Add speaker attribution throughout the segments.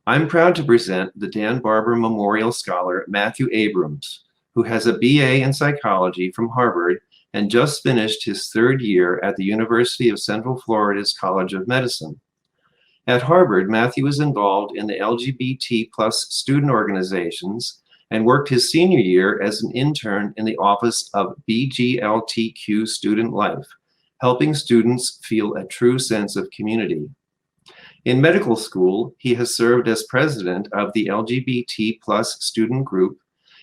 Speaker 1: I'm proud to present the Dan Barber Memorial Scholar Matthew Abrams, who has a BA in psychology from Harvard and just finished his third year at the University of Central Florida's College of Medicine. At Harvard, Matthew was involved in the LGBT plus student organizations and worked his senior year as an intern in the Office of BGLTQ Student Life, helping students feel a true sense of community. In medical school, he has served as president of the LGBT plus student group,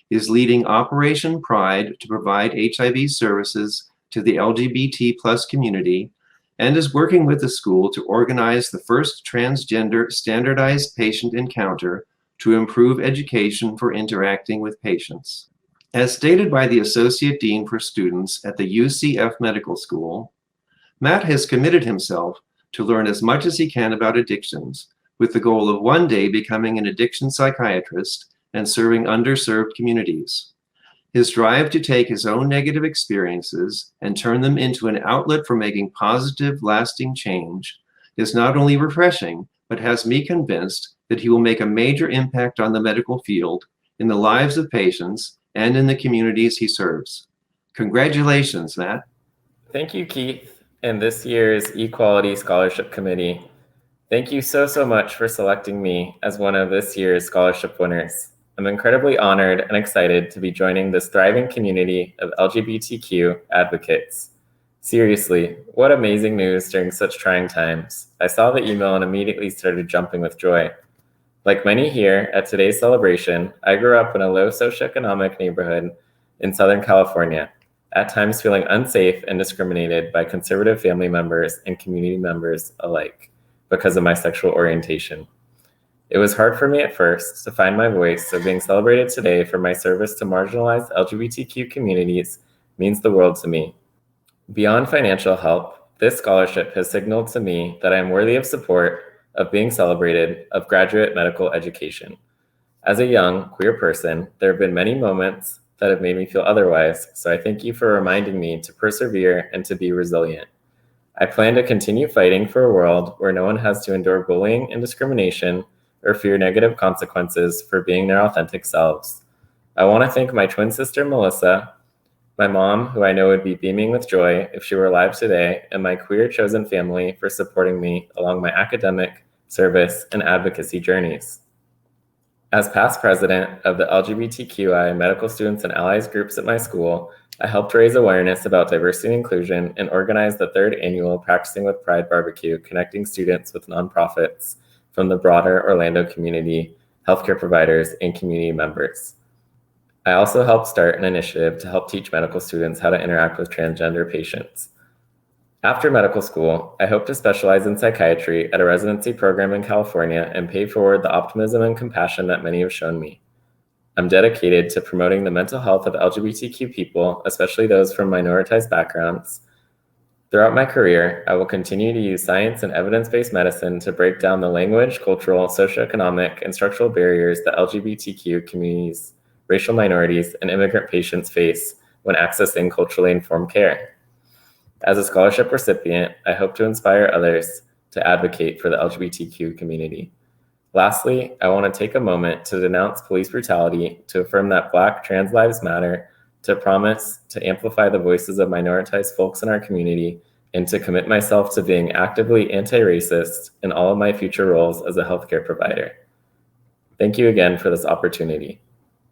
Speaker 1: is leading Operation Pride to provide HIV services to the LGBT plus community, and is working with the school to organize the first transgender standardized patient encounter to improve education for interacting with patients. As stated by the Associate Dean for Students at the UCF Medical School, Matt has committed himself to learn as much as he can about addictions, with the goal of one day becoming an addiction psychiatrist and serving underserved communities. His drive to take his own negative experiences and turn them into an outlet for making positive, lasting change is not only refreshing, but has me convinced that he will make a major impact on the medical field, in the lives of patients, and in the communities he serves. Congratulations, Matt.
Speaker 2: Thank you, Keith, and this year's eQuality Scholarship Committee. Thank you so much for selecting me as one of this year's scholarship winners. I'm incredibly honored and excited to be joining this thriving community of LGBTQ advocates. Seriously, what amazing news during such trying times. I saw the email and immediately started jumping with joy. Like many here at today's celebration, I grew up in a low socioeconomic neighborhood in Southern California, at times feeling unsafe and discriminated by conservative family members and community members alike because of my sexual orientation. It was hard for me at first to find my voice, so being celebrated today for my service to marginalized LGBTQ communities means the world to me. Beyond financial help, this scholarship has signaled to me that I am worthy of support, of being celebrated, of graduate medical education. As a young, queer person, there have been many moments that have made me feel otherwise, so I thank you for reminding me to persevere and to be resilient. I plan to continue fighting for a world where no one has to endure bullying and discrimination or fear negative consequences for being their authentic selves. I want to thank my twin sister, Melissa, my mom, who I know would be beaming with joy if she were alive today, and my queer chosen family for supporting me along my academic, service, and advocacy journeys. As past president of the LGBTQI medical students and allies groups at my school, I helped raise awareness about diversity and inclusion and organized the third annual Practicing with Pride barbecue, connecting students with nonprofits from the broader Orlando community, healthcare providers, and community members. I also helped start an initiative to help teach medical students how to interact with transgender patients. After medical school, I hope to specialize in psychiatry at a residency program in California and pay forward the optimism and compassion that many have shown me. I'm dedicated to promoting the mental health of LGBTQ people, especially those from minoritized backgrounds. Throughout my career, I will continue to use science and evidence-based medicine to break down the language, cultural, socioeconomic, and structural barriers that LGBTQ communities, racial minorities, and immigrant patients face when accessing culturally informed care. As a scholarship recipient, I hope to inspire others to advocate for the LGBTQ community. Lastly, I want to take a moment to denounce police brutality, to affirm that Black trans lives matter, to promise to amplify the voices of minoritized folks in our community, and to commit myself to being actively anti-racist in all of my future roles as a healthcare provider. Thank you again for this opportunity.